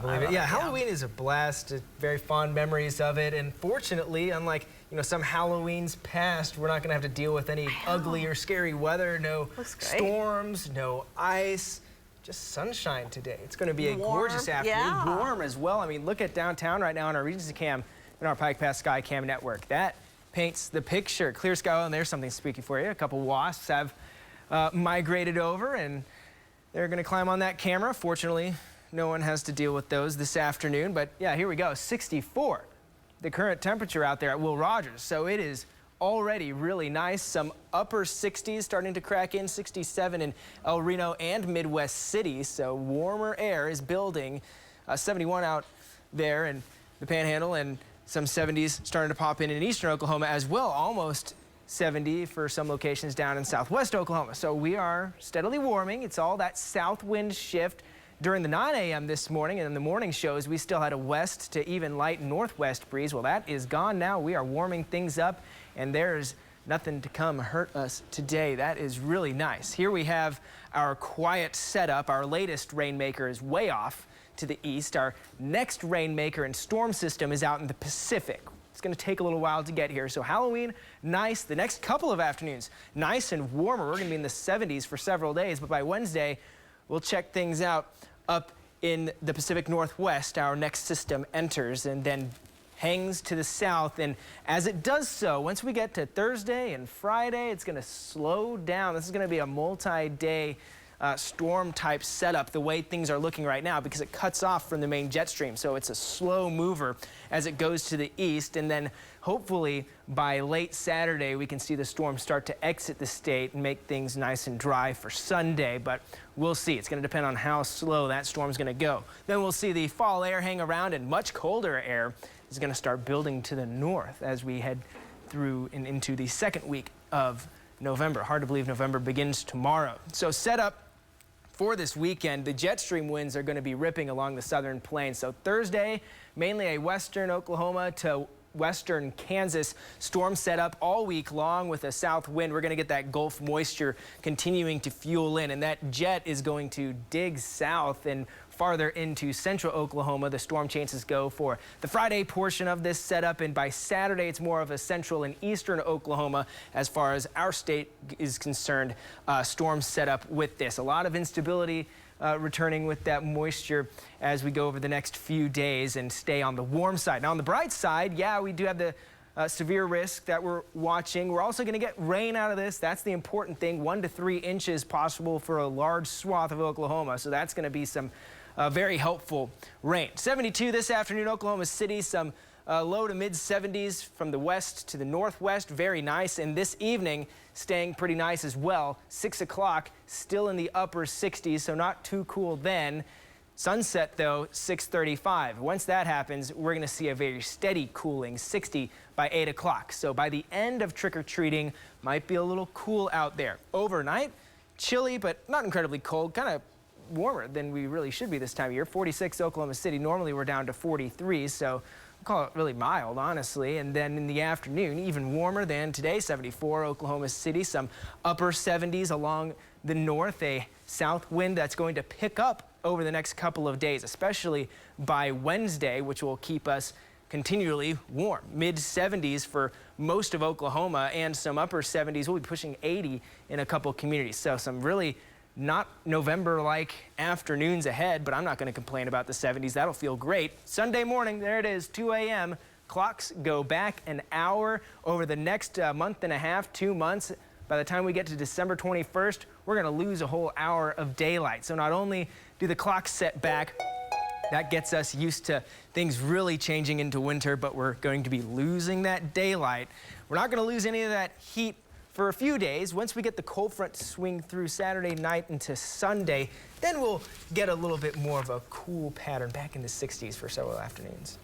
Believe it. Yeah, Halloween is a blast. Very fond memories of it. And fortunately, unlike some Halloweens past, we're not going to have to deal with any ugly or scary weather. No storms, no ice, just sunshine today. It's going to be a gorgeous afternoon. Yeah. Warm as well. I mean, look at downtown right now on our Regency Cam and our Pike Pass Sky Cam network. That paints the picture. Clear sky, and there's something spooky for you. A couple wasps have migrated over, and they're going to climb on that camera. Fortunately, no one has to deal with those this afternoon, but yeah, here we go, 64. The current temperature out there at Will Rogers, so it is already really nice. Some upper 60s starting to crack in, 67 in El Reno and Midwest City, so warmer air is building. 71 out there in the Panhandle, and some 70s starting to pop in eastern Oklahoma as well, almost 70 for some locations down in southwest Oklahoma. So we are steadily warming. It's all that south wind shift. During the 9 a.m. this morning and in the morning shows, we still had a west to even light northwest breeze. Well, that is gone now. We are warming things up, and there's nothing to come hurt us today. That is really nice. Here we have our quiet setup. Our latest rainmaker is way off to the east. Our next rainmaker and storm system is out in the Pacific. It's going to take a little while to get here. So Halloween, nice. The next couple of afternoons, nice and warmer. We're going to be in the 70s for several days, but by Wednesday, we'll check things out up in the Pacific Northwest. Our next system enters and then hangs to the south. And as it does so, once we get to Thursday and Friday, it's going to slow down. This is going to be a multi-day storm type setup the way things are looking right now, because it cuts off from the main jet stream. So it's a slow mover as it goes to the east, and then hopefully by late Saturday we can see the storm start to exit the state and make things nice and dry for Sunday, but we'll see. It's going to depend on how slow that storm's going to go. Then we'll see the fall air hang around, and much colder air is going to start building to the north as we head through and into the second week of November. Hard to believe November begins tomorrow. So set up for this weekend, the jet stream winds are going to be ripping along the southern plains. So Thursday, mainly a western Oklahoma to western Kansas storm set up all week long with a south wind. We're going to get that Gulf moisture continuing to fuel in, and that jet is going to dig south and farther into central Oklahoma. The storm chances go for the Friday portion of this setup, and by Saturday it's more of a central and eastern Oklahoma as far as our state is concerned. Storm setup with this. A lot of instability returning with that moisture as we go over the next few days and stay on the warm side. Now on the bright side, yeah, we do have the severe risk that we're watching. We're also going to get rain out of this. That's the important thing. 1 to 3 inches possible for a large swath of Oklahoma. So that's going to be some very helpful rain. 72 this afternoon, Oklahoma City. Some low to mid 70s from the west to the northwest. Very nice. And this evening, staying pretty nice as well. 6 o'clock, still in the upper 60s, so not too cool then. Sunset, though, 6:35. Once that happens, we're going to see a very steady cooling, 60 by 8 o'clock. So by the end of trick-or-treating, might be a little cool out there. Overnight, chilly, but not incredibly cold, kind of warmer than we really should be this time of year. 46 Oklahoma City. Normally we're down to 43, so we'll call it really mild, honestly. And then in the afternoon, even warmer than today, 74 Oklahoma City. Some upper 70s along the north. A south wind that's going to pick up over the next couple of days, especially by Wednesday, which will keep us continually warm. Mid 70s for most of Oklahoma, and some upper 70s. We'll be pushing 80 in a couple communities. So some really not November-like afternoons ahead, but I'm not going to complain about the 70s. That'll feel great. Sunday morning, there it is, 2 a.m. Clocks go back an hour over the next month and a half, 2 months. By the time we get to December 21st, we're going to lose a whole hour of daylight. So not only do the clocks set back, that gets us used to things really changing into winter, but we're going to be losing that daylight. We're not going to lose any of that heat for a few days. Once we get the cold front to swing through Saturday night into Sunday, then we'll get a little bit more of a cool pattern back in the 60s for several afternoons.